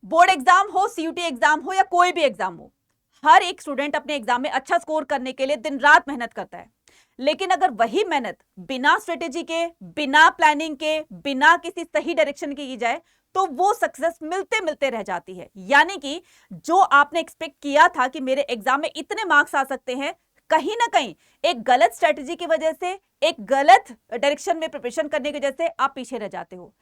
Board exam हो, CUT exam हो या कोई भी एग्जाम हो, हर एक स्टूडेंट अपने एग्जाम में अच्छा स्कोर करने के लिए दिन रात मेहनत करता है। लेकिन अगर वही मेहनत बिना स्ट्रेटेजी के, बिना प्लानिंग के, बिना किसी सही डायरेक्शन के की जाए तो वो सक्सेस मिलते मिलते रह जाती है। यानी कि जो आपने एक्सपेक्ट किया था कि मेरे एग्जाम में इतने मार्क्स आ सकते हैं, कहीं ना कहीं एक गलत स्ट्रेटेजी की वजह से, एक गलत डायरेक्शन में प्रिपरेशन करने की वजह से आप पीछे रह जाते हो।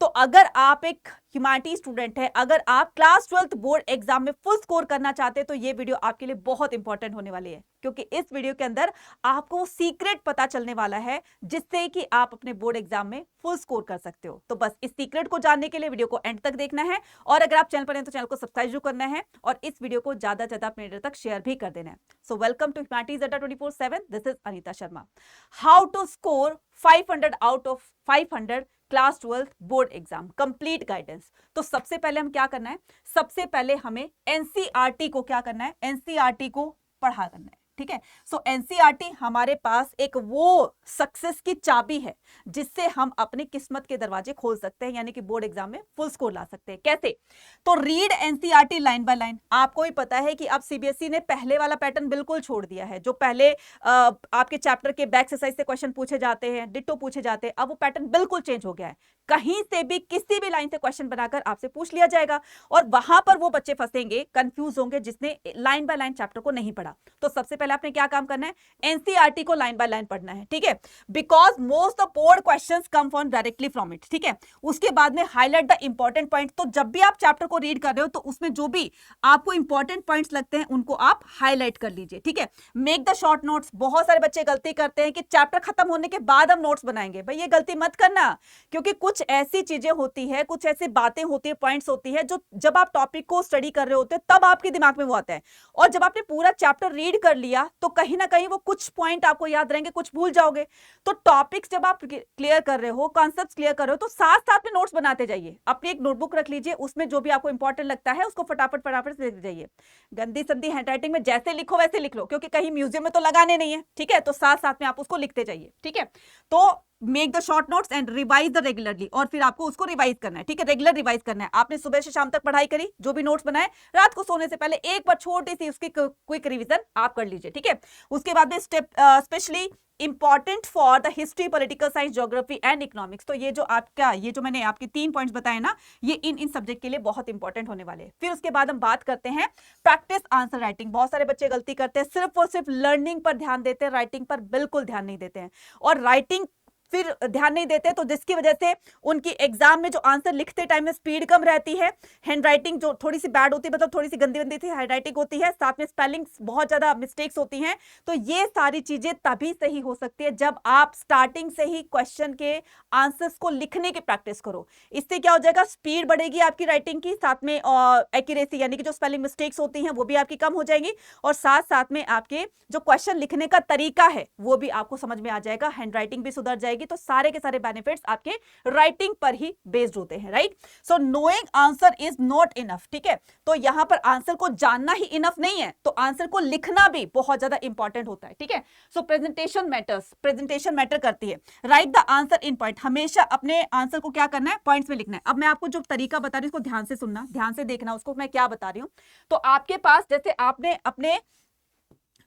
तो अगर आप एक ह्यूमैनिटी स्टूडेंट है, अगर आप क्लास 12th बोर्ड एग्जाम में फुल स्कोर करना चाहते हैं, तो ये वीडियो आपके लिए बहुत इंपॉर्टेंट होने वाली है, क्योंकि इस वीडियो के अंदर आपको सीक्रेट पता चलने वाला है जिससे कि आप अपने बोर्ड एग्जाम में फुल स्कोर कर सकते हो। तो बस इस सीक्रेट को जानने के लिए वीडियो को एंड तक देखना है, और अगर आप चैनल पर हैं तो चैनल को सब्सक्राइब जरूर करना है और इस वीडियो को ज्यादा से ज्यादा अपने लीडर तक शेयर भी कर देना है। So welcome to humanities Adda 24/7। This is Anita Sharma. How to score 500 out of 500 class 12th board exam, complete guidance. तो सबसे पहले हम क्या करना है, सबसे पहले हमें एनसीईआरटी को क्या करना है, एनसीईआरटी को पढ़ा करना है। ठीक है, सो एनसीईआरटी हमारे पास एक वो सक्सेस की चाबी है जिससे हम अपनी किस्मत के दरवाजे खोल सकते हैं, यानी कि बोर्ड एग्जाम में फुल स्कोर ला सकते हैं। कैसे? तो read NCERT line by line. आपको ही पता है कि अब सीबीएसई ने पहले वाला पैटर्न बिल्कुल छोड़ दिया है। जो पहले आपके चैप्टर के बैक एक्सरसाइज से क्वेश्चन पूछे जाते हैं, डिट्टो पूछे जाते हैं, अब वो पैटर्न बिल्कुल चेंज हो गया है। कहीं से भी किसी भी लाइन से क्वेश्चन बनाकर आपसे पूछ लिया जाएगा, और वहां पर वो बच्चे फंसेंगे, कंफ्यूज होंगे जिसने लाइन बाय लाइन चैप्टर को नहीं पढ़ा। तो सबसे पहले आपने क्या काम करना है, एनसीईआरटी को लाइन बाय लाइन पढ़ना है। ठीक है, because most of board questions come from directly from it. ठीक है, उसके बाद में हाईलाइट द इंपॉर्टेंट पॉइंट। तो जब भी आप चैप्टर को रीड कर रहे हो तो उसमें जो भी आपको इंपॉर्टेंट पॉइंट्स लगते हैं उनको आप हाईलाइट कर लीजिए। ठीक है, मेक द शॉर्ट नोट्स। बहुत सारे बच्चे गलती करते हैं कि चैप्टर खत्म होने के बाद हम नोट्स बनाएंगे। भाई ये गलती मत करना, क्योंकि कुछ ऐसी चीजें होती है, कुछ ऐसी बातें होती है, पॉइंट्स होती है जो जब आप टॉपिक को स्टडी कर रहे होते हैं तब आपके दिमाग में वो आता है, और जब आपने पूरा चैप्टर रीड कर लिया तो कहीं ना कहीं वो कुछ पॉइंट आपको याद रहेंगे, कुछ भूल जाओगे। तो टॉपिक्स जब आप क्लियर कर रहे हो, कॉन्सेप्ट्स क्लियर कर रहे हो, तो साथ साथ में नोट्स बनाते जाइए। अपनी एक नोटबुक रख लीजिए, उसमें जो भी आपको इंपॉर्टेंट लगता है उसको फटाफट फटाफट से लिख जाइए। गंदी संदी हैंडराइटिंग में जैसे लिखो वैसे लिख लो, क्योंकि कहीं म्यूजियम में तो लगाने नहीं है। ठीक है, तो साथ साथ में आप उसको लिखते जाइए। ठीक है, तो make the short notes and revise the regularly, और फिर आपको उसको रिवाइज करना है। ठीक है, रेगुलर रिवाइज करना है। आपने सुबह से शाम तक पढ़ाई करी, जो भी नोट्स बनाए, रात को सोने से पहले एक बार छोटी सी उसकी क्विक रिवीजन आप कर लीजिए। ठीक है, उसके बाद में step specially important for the history, political science, geography and economics. तो ये जो आपका, ये जो मैंने आपके 3 पॉइंट्स बताए ना, ये इन सब्जेक्ट के लिए बहुत इंपॉर्टेंट होने वाले हैं। फिर उसके बाद हम बात करते हैं प्रैक्टिस आंसर राइटिंग। बहुत सारे बच्चे गलती करते हैं, सिर्फ और सिर्फ लर्निंग पर ध्यान देते हैं, राइटिंग पर बिल्कुल ध्यान नहीं देते हैं, और राइटिंग फिर ध्यान नहीं देते, तो जिसकी वजह से उनकी एग्जाम में जो आंसर लिखते टाइम में स्पीड कम रहती है, हैंडराइटिंग जो थोड़ी सी बैड होती है, मतलब थोड़ी सी गंदी गंदी सी हैंडराइटिंग होती है, साथ में स्पेलिंग्स बहुत ज्यादा मिस्टेक्स होती हैं। तो ये सारी चीजें तभी सही हो सकती है जब आप स्टार्टिंग से ही क्वेश्चन के आंसर्स को लिखने की प्रैक्टिस करो। इससे क्या हो जाएगा, स्पीड बढ़ेगी आपकी राइटिंग की, साथ में एक्यूरेसी यानी कि जो स्पेलिंग मिस्टेक्स होती हैं वो भी आपकी कम हो जाएंगी, और साथ साथ में आपके जो क्वेश्चन लिखने का तरीका है वो भी आपको समझ में आ जाएगा, हैंडराइटिंग भी सुधर जाएगी। तो सारे के सारे बेनिफिट्स आपके राइटिंग पर ही बेस्ड होते हैं, right. So knowing answer is not enough. ठीक है, तो यहां पर आंसर को जानना ही इनफ नहीं है, तो आंसर को लिखना भी बहुत ज्यादा इंपॉर्टेंट होता है। ठीक है, सो प्रेजेंटेशन मैटर्स, प्रेजेंटेशन मैटर करती है। Right the answer in point. हमेशा अपने आंसर को क्या करना है, पॉइंट्स में लिखना है। अब मैं आपको जो तरीका बता रही हूं उसको ध्यान से सुनना, ध्यान से देखना उसको मैं क्या बता रही हूं। तो आपके पास जैसे आपने अपने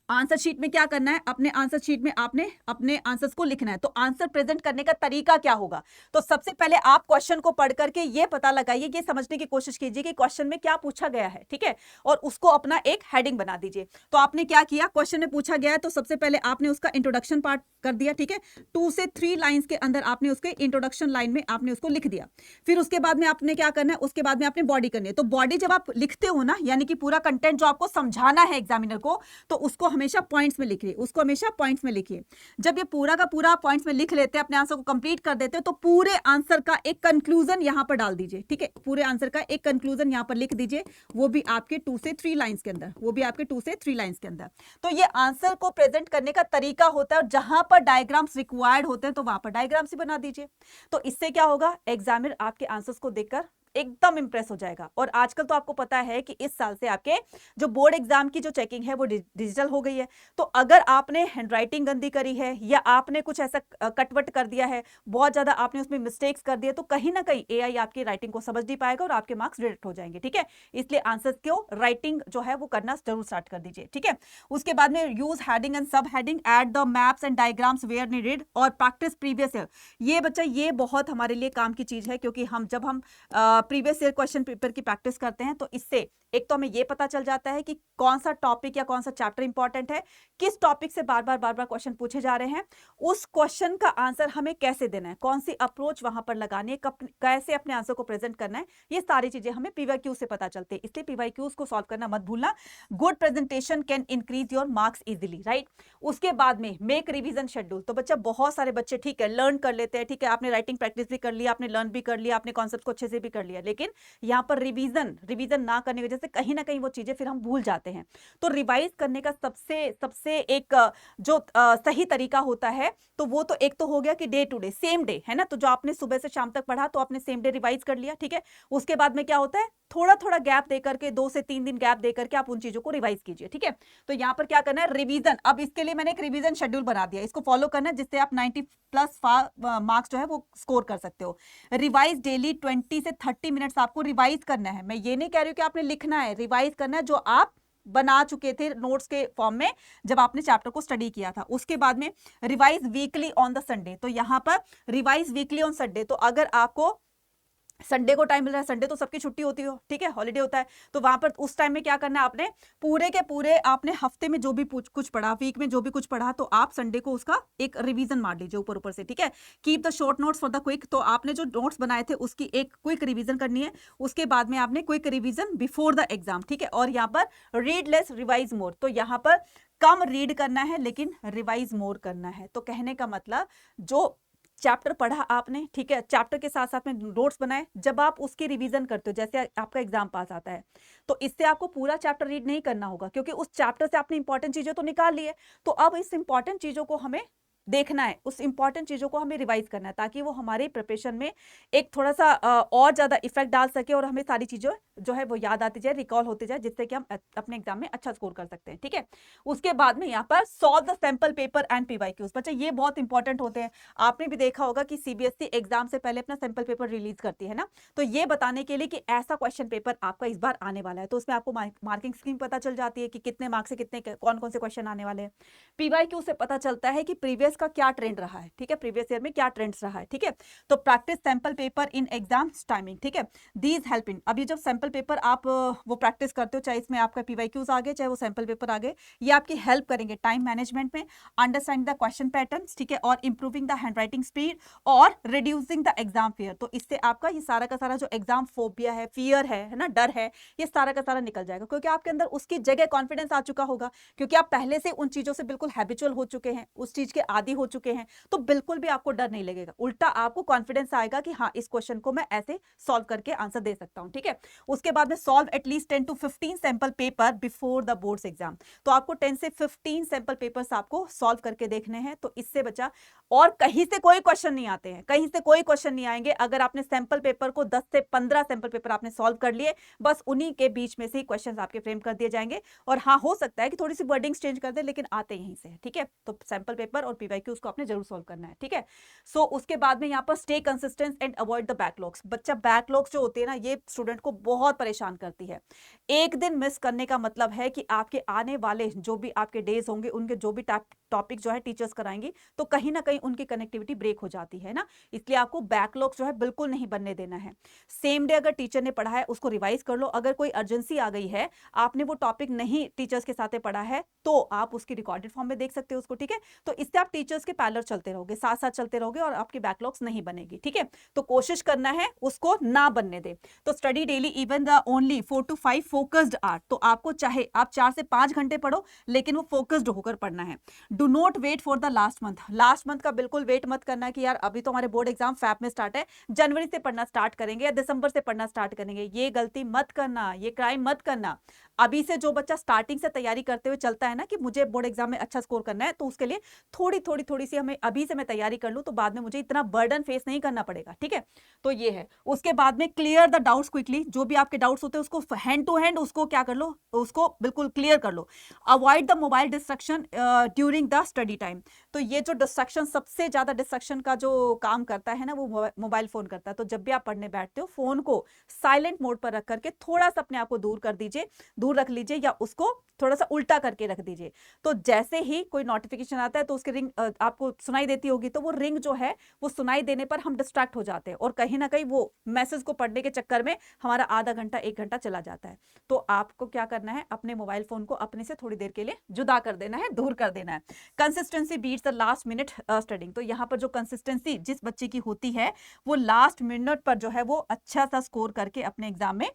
आंसर शीट में क्या करना है, अपने आंसर शीट में आपने अपने आंसर्स को लिखना है। तो आंसर प्रेजेंट करने का तरीका क्या होगा, तो सबसे पहले आप क्वेश्चन को पढ़ करके ये पता लगाइए, ये समझने की कोशिश कीजिए कि क्वेश्चन में क्या पूछा गया है। ठीक है, और उसको अपना एक हेडिंग बना दीजिए। तो आपने क्या किया, क्वेश्चन में पूछा गया है तो सबसे पहले आपने उसका इंट्रोडक्शन पार्ट कर दिया। ठीक है, 2 से 3 लाइन्स के अंदर आपने उसके इंट्रोडक्शन लाइन में आपने उसको लिख दिया। फिर उसके बाद में आपने क्या करना है, उसके बाद में आपने बॉडी करनी है। तो बॉडी जब आप लिखते हो ना, यानी कि पूरा कंटेंट जो आपको समझाना है एग्जामिनर को, तो उसको हमेशा पॉइंट्स में लिखिए, उसको हमेशा पॉइंट्स में लिखिए। जब ये पूरा का पूरा पॉइंट्स में लिख लेते हैं, अपने आंसर को कंप्लीट कर देते हैं, तो पूरे आंसर का एक कंक्लूजन यहां पर डाल दीजिए। ठीक है, पूरे आंसर का एक कंक्लूजन यहां पर लिख दीजिए, वो भी आपके 2 से 3 लाइंस के अंदर, वो भी आपके 2 से 3 लाइंस के अंदर। तो ये आंसर को प्रेजेंट करने का तरीका होता है, और जहां पर डायग्राम्स रिक्वायर्ड होते हैं तो वहां पर डायग्राम्स ही बना दीजिए। तो इससे क्या होगा, एग्जामिनर आपके आंसर्स को देखकर एकदम इंप्रेस हो जाएगा। और आजकल तो आपको पता है कि इस साल से आपके जो बोर्ड एग्जाम की जो चेकिंग है वो डिजिटल हो गई है। तो अगर आपने हैंडराइटिंग गंदी करी है या आपने कुछ ऐसा कटवट कर दिया है, बहुत ज्यादा आपने उसमें मिस्टेक्स कर दिए, तो कहीं ना कहीं एआई आपकी राइटिंग को समझ नहीं पाएगा और आपके मार्क्स डिडक्ट हो जाएंगे। ठीक है, इसलिए आंसर्स को राइटिंग जो है वो करना जरूर स्टार्ट कर दीजिए। ठीक है, उसके बाद में use heading and sub heading, add the maps and diagrams where needed और प्रैक्टिस प्रीवियस ईयर। ये बच्चा ये बहुत हमारे लिए काम की चीज है, क्योंकि जब हम प्रीवियस ईयर क्वेश्चन पेपर की प्रैक्टिस करते हैं तो इससे एक तो हमें ये पता चल जाता है कि कौन सा टॉपिक या कौन सा चैप्टर इंपॉर्टेंट है, किस टॉपिक से बार बार क्वेश्चन पूछे जा रहे हैं, उस क्वेश्चन का आंसर हमें कैसे देना है, कौन सी अप्रोच वहां पर लगानी है, कैसे अपने आंसर को प्रेजेंट करना है, ये सारी चीजें हमें पीवाईक्यू से पता चलती है। इसलिए पीवाईक्यूज को सॉल्व करना मत भूलना। Good presentation can increase your marks easily, right. उसके बाद में मेक रिवीजन शेड्यूल। तो बच्चा बहुत सारे बच्चे ठीक है लर्न कर लेते हैं, ठीक है आपने राइटिंग प्रैक्टिस भी कर लिया, आपने लर्न भी कर लिया, आपने कॉन्सेप्ट को अच्छे से भी कर लिया, लेकिन यहाँ पर रिवीजन ना करने की वजह से कहीं ना कहीं वो चीजें फिर हम भूल जाते हैं। तो रिवाइज करने का सबसे एक जो सही तरीका होता है, तो वो तो एक तो हो गया कि day to day, same day, है ना। तो जो आपने सुबह से शाम तक पढ़ा तो आपने सेम डे रिवाइज कर लिया। ठीक है, उसके बाद में क्या होता है, थोड़ा थोड़ा गैप देकर के 2 से 3 दिन गैप देकर के आप उन चीजों को रिवाइज कीजिए। ठीक है, तो यहां पर क्या करना है, रिवीजन। अब इसके लिए मैंने एक रिवीजन शेड्यूल बना दिया, इसको फॉलो करना है, जिससे आप 90+ मार्क्स जो है वो स्कोर कर सकते हो। रिवाइज डेली 20 से 30 मिनट्स आपको रिवाइज करना है। मैं ये नहीं कह रही हूं कि आपने लिखना है, रिवाइज करना है जो आप बना चुके थे नोट्स के फॉर्म में जब आपने चैप्टर को स्टडी किया था। उसके बाद में revise weekly on the Sunday. तो यहां पर रिवाइज वीकली ऑन संडे, तो अगर आपको संडे को टाइम मिल रहा है, संडे तो सबकी छुट्टी होती हो, ठीक है, हॉलीडे होता है, तो वहां पर उस टाइम में क्या करना है, आपने पूरे के पूरे आपने हफ्ते में जो भी कुछ पढ़ा, वीक में जो भी कुछ पढ़ा, तो आप संडे को उसका एक रिवीजन मार लीजिए ऊपर ऊपर से। ठीक है, keep the short notes for the quick. तो आपने जो नोट्स बनाए थे उसकी एक क्विक रिवीजन करनी है, उसके बाद में आपने quick revision before the exam. ठीक है, और यहाँ पर रीड लेस रिवाइज मोर। तो यहाँ पर कम रीड करना है लेकिन रिवाइज मोर करना है। तो कहने का मतलब जो चैप्टर पढ़ा आपने, ठीक है, चैप्टर के साथ साथ में नोट्स बनाए, जब आप उसकी रिवीजन करते हो, जैसे आपका एग्जाम पास आता है, तो इससे आपको पूरा चैप्टर रीड नहीं करना होगा, क्योंकि उस चैप्टर से आपने इंपॉर्टेंट चीजें तो निकाल ली है। तो अब इस इंपॉर्टेंट चीजों को हमें देखना है, उस इंपॉर्टेंट चीजों को हमें रिवाइज करना है, ताकि वो हमारे प्रिपरेशन में एक थोड़ा सा और ज्यादा इफेक्ट डाल सके और हमें सारी चीजें जो है वो याद आती जाए, रिकॉल होती जाए, जिससे कि हम अपने एग्जाम में अच्छा स्कोर कर सकते हैं। ठीक है, उसके बाद में यहाँ पर solve the sample paper and PYQs. बच्चे ये बहुत इंपॉर्टेंट होते हैं। आपने भी देखा होगा कि सीबीएसई एग्जाम से पहले अपना सैंपल पेपर रिलीज करती है ना, तो ये बताने के लिए कि ऐसा क्वेश्चन पेपर आपका इस बार आने वाला है, तो उसमें आपको मार्किंग स्कीम पता चल जाती है कि कितने मार्क्स से कितने कौन कौन से क्वेश्चन आने वाले हैं। पीवाईक्यू से पता चलता है कि प्रीवियस का क्या ट्रेंड रहा है, ठीक है, प्रीवियस ईयर में क्या ट्रेंड्स रहा है। ठीक है, तो practice sample paper in exam timing. ठीक है, दीज हेल्प इन। अभी जब सैंपल पेपर आप वो प्रैक्टिस करते हो, चाहे इसमें आपका पीवाईक्यूज आ गए चाहे वो सैंपल पेपर आ गए, ये आपकी हेल्प करेंगे टाइम मैनेजमेंट में, अंडरस्टैंडिंग द क्वेश्चन पैटर्न्स, ठीक है, और इंप्रूविंग द हैंडराइटिंग स्पीड और रिड्यूसिंग द एग्जाम फियर। तो इससे आपका ये सारा का सारा जो एग्जाम फोबिया है, फियर है ना, डर है, ये सारा का सारा निकल जाएगा, क्योंकि आपके अंदर उसकी जगह कॉन्फिडेंस आ चुका होगा, क्योंकि आप पहले से उन चीजों से बिल्कुल हैबिचुअल हो चुके हैं, उस चीज के आदी हो चुके हैं, तो बिल्कुल भी आपको डर नहीं लगेगा, उल्टा आपको कॉन्फिडेंस आएगा कि हाँ, इस क्वेश्चन को मैं ऐसे सॉल्व करके आंसर दे सकता हूं। ठीक है, उसके बाद में solve at least 10 to 15 sample paper before the boards exam. तो आपको 10 से 15 सैंपल पेपर्स आपको सॉल्व करके देखने हैं। तो इससे बचा, और कहीं से कोई क्वेश्चन नहीं आते हैं, कहीं से कोई क्वेश्चन नहीं आएंगे। अगर आपने सैंपल पेपर को 10 से 15 सैंपल पेपर आपने सॉल्व कर लिए, बस उन्हीं के बीच में से ही क्वेश्चन आपके फ्रेम कर दिए जाएंगे। और हाँ, हो सकता है कि थोड़ी सी वर्डिंग्स चेंज कर दे, लेकिन आते यहीं से है। ठीक है, तो सैंपल पेपर और पीवाईक्यूज को आपने जरूर सॉल्व करना है। ठीक है, सो उसके बाद में यहाँ पर stay consistent and avoid the backlogs. बच्चा बैकलॉग्स जो होते हैं ना, ये स्टूडेंट को बहुत परेशान करती है। एक दिन मिस करने का मतलब है कि आपके आने वाले जो भी आपके डेज होंगे, उनके जो भी टॉपिक जो है टीचर्स कराएंगी, तो कहीं ना कहीं उनकी कनेक्टिविटी ब्रेक हो जाती है ना, इसलिए आपको बैकलॉग जो है बिल्कुल नहीं बनने देना है। सेम डे अगर टीचर ने पढ़ा है उसको रिवाइज कर लो। अगर कोई अर्जेंसी आ गई है, आपने वो टॉपिक नहीं टीचर्स के साथ पढ़ा है, तो आप उसकी रिकॉर्डेड फॉर्म में देख सकते हो उसको। ठीक है, तो इससे आप टीचर्स के पैरेलल चलते रहोगे, साथ साथ चलते रहोगे और आपकी बैकलॉग्स नहीं बनेगी। ठीक है, तो कोशिश करना है उसको ना बनने दे। तो study daily even the only 4 to 5 focused hour. तो आपको चाहे आप 4 से 5 घंटे पढ़ो, लेकिन वो फोकस्ड होकर पढ़ना है। Do not wait for the last month. Last month का बिल्कुल वेट मत करना कि यार अभी तो हमारे बोर्ड एग्जाम फैब में स्टार्ट है, जनवरी से पढ़ना स्टार्ट करेंगे या दिसंबर से पढ़ना स्टार्ट करेंगे। ये गलती मत करना, ये क्राइम मत करना। अभी से जो बच्चा स्टार्टिंग से तैयारी करते हुए चलता है ना कि मुझे बोर्ड एग्जाम में अच्छा स्कोर करना है, तो उसके लिए थोड़ी सी हमें अभी से मैं तैयारी कर लूं तो बाद में मुझे इतना बर्डन फेस नहीं करना पड़ेगा, ठीक है। तो ये है। उसके बाद में क्लियर द डाउट्स क्विकली, जो भी आपके डाउट्स होते हैं उसको हैंड टू हैंड उसको क्या कर लो, उसको बिल्कुल क्लियर कर लो। Avoid the mobile distraction during the study time. तो ये जो डिस्ट्रक्शन, सबसे ज्यादा डिस्ट्रक्शन का जो काम करता है ना वो मोबाइल फोन करता है। तो जब भी आप पढ़ने बैठते हो फोन को साइलेंट मोड पर रख करके थोड़ा सा अपने आप को दूर कर दीजिए, दूर रख लीजिए या उसको थोड़ा सा उल्टा करके रख दीजिए। तो जैसे ही कोई नोटिफिकेशन आता है तो उसकी रिंग आपको सुनाई देती होगी, तो वो रिंग जो है वो सुनाई देने पर हम डिस्ट्रैक्ट हो जाते हैं और कहीं ना कहीं वो मैसेज को पढ़ने के चक्कर में हमारा आधा घंटा 1 घंटा चला जाता है। तो आपको क्या करना है, अपने मोबाइल फोन को अपने से थोड़ी देर के लिए जुदा कर देना है, दूर कर देना है। Consistency beats the last minute studying. तो यहाँ पर जो कंसिस्टेंसी जिस बच्चे की होती है वो लास्ट मिनट पर जो है वो अच्छा सा स्कोर करके अपने एग्जाम में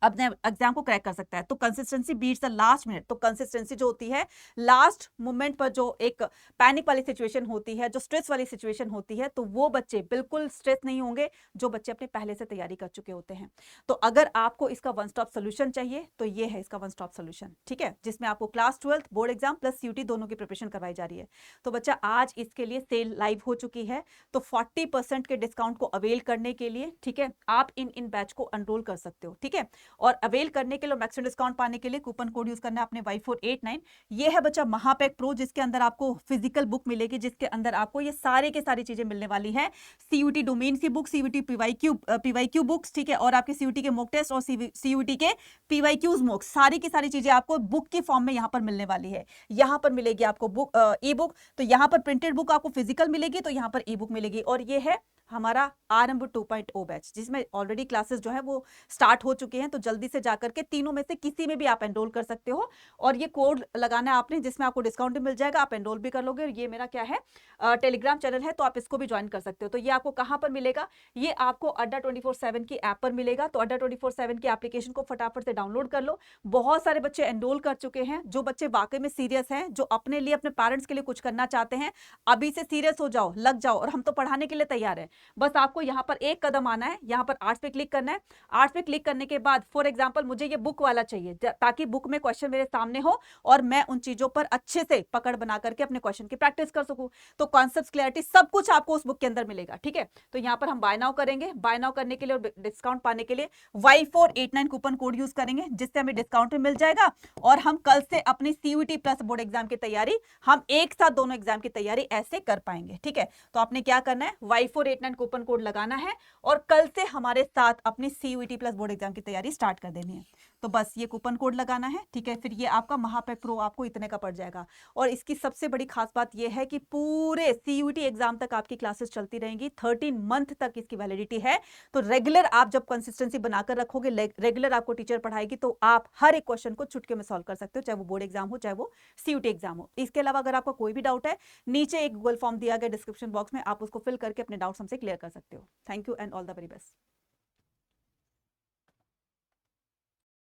अपने एग्जाम को क्रैक कर सकता है। तो consistency beats the last minute. तो कंसिस्टेंसी जो होती है लास्ट मोमेंट पर, जो एक पैनिक वाली सिचुएशन होती है, जो स्ट्रेस वाली सिचुएशन होती है, तो वो बच्चे बिल्कुल स्ट्रेस नहीं होंगे जो बच्चे अपने पहले से तैयारी कर चुके होते हैं। तो अगर आपको इसका वन स्टॉप सोल्यूशन चाहिए तो ये है इसका वन स्टॉप सोल्यूशन, ठीक है, जिसमें आपको class 12 board exam plus CUET दोनों की प्रिपरेशन करवाई जा रही है। तो बच्चा आज इसके लिए सेल लाइव हो चुकी है, तो 40% के डिस्काउंट को अवेल करने के लिए, ठीक है, आप इन बैच को एनरोल कर सकते हो, ठीक है। और अवेल करने के लिए, मैक्सिमम डिस्काउंट पाने के लिए कूपन कोड यूज करना है आपने Y489। ये है बच्चा महापैक प्रो, जिसके अंदर आपको फिजिकल बुक मिलेगी, जिसके अंदर आपको ये सारे के सारी चीजें मिलने वाली है। सीयूटी डोमेन की बुक, सीयूटी पीवाईक्यू बुक्स, ठीक है, और आपके सीयूटी के मॉक टेस्ट और सीयूटी के पीवाईक्यूज मॉक्स, सारी की सारी चीजें आपको बुक के फॉर्म में यहाँ पर मिलने वाली है। यहाँ पर मिलेगी आपको बुक, ई बुक। तो यहाँ पर प्रिंटेड बुक आपको फिजिकल मिलेगी, तो यहाँ पर ई बुक मिलेगी। और ये है हमारा आरंभ 2.0 बैच, जिसमें ऑलरेडी क्लासेस जो है वो स्टार्ट हो चुके हैं। तो जल्दी से जाकर के तीनों में से किसी में भी आप एनरोल कर सकते हो, और ये कोड लगाना है आपने, जिसमें आपको डिस्काउंट भी मिल जाएगा, आप एनरोल भी कर लोगे। और ये मेरा क्या है, टेलीग्राम चैनल है, तो आप इसको भी ज्वाइन कर सकते हो। तो ये आपको कहां पर मिलेगा, ये आपको अड्डा 24/7 की ऐप पर मिलेगा। तो अड्डा 24/7 की एप्लीकेशन को फटाफट से डाउनलोड कर लो। बहुत सारे बच्चे एनरोल कर चुके हैं, जो बच्चे वाकई में सीरियस हैं, जो अपने लिए, अपने पेरेंट्स के लिए कुछ करना चाहते हैं, अभी से सीरियस हो जाओ, लग जाओ, और हम तो पढ़ाने के लिए तैयार है। बस आपको यहाँ पर एक कदम आना है, यहाँ पर आर्ट्स पे क्लिक करना है। आर्ट्स पे क्लिक करने के बाद फॉर एग्जांपल मुझे ये बुक वाला चाहिए, ताकि बुक में क्वेश्चन मेरे सामने हो और मैं उन चीजों पर अच्छे से पकड़ बना करके अपने क्वेश्चन की प्रैक्टिस कर सकूं। तो कॉन्सेप्ट, क्लैरिटी, सब कुछ आपको उस बुक के अंदर मिलेगा, ठीक है। तो यहाँ पर हम बाय नाउ करेंगे। बाय नाउ करने के लिए और डिस्काउंट पाने के लिए Y489 कूपन कोड यूज करेंगे, जिससे हमें डिस्काउंट भी मिल जाएगा। और हम कल से अपनी सीयूटी प्लस बोर्ड एग्जाम की तैयारी, हम एक साथ दोनों एग्जाम की तैयारी ऐसे कर पाएंगे, ठीक है। तो आपने क्या करना है, Y489 कूपन कोड लगाना है और कल से हमारे साथ अपनी सीयूटी प्लस बोर्ड एग्जाम की तैयारी स्टार्ट कर देनी है। तो बस ये कूपन कोड लगाना है, ठीक है। फिर ये आपका महापैक प्रो आपको इतने का पड़ जाएगा। और इसकी सबसे बड़ी खास बात ये है कि पूरे सीयूटी एग्जाम तक आपकी क्लासेस चलती रहेंगी, 13 मंथ तक इसकी वैलिडिटी है। तो रेगुलर आप जब कंसिस्टेंसी बनाकर रखोगे, रेगुलर आपको टीचर पढ़ाएगी, तो आप हर एक क्वेश्चन को चुटकी में सॉल्व कर सकते हो, चाहे वो बोर्ड एग्जाम हो, चाहे वो सीयूटी एग्जाम हो। इसके अलावा अगर आपका कोई भी डाउट है, नीचे एक गूगल फॉर्म दिया गया डिस्क्रिप्शन बॉक्स में, आप उसको फिल करके अपने डाउट्स हमसे क्लियर कर सकते हो। Thank you and all the very best.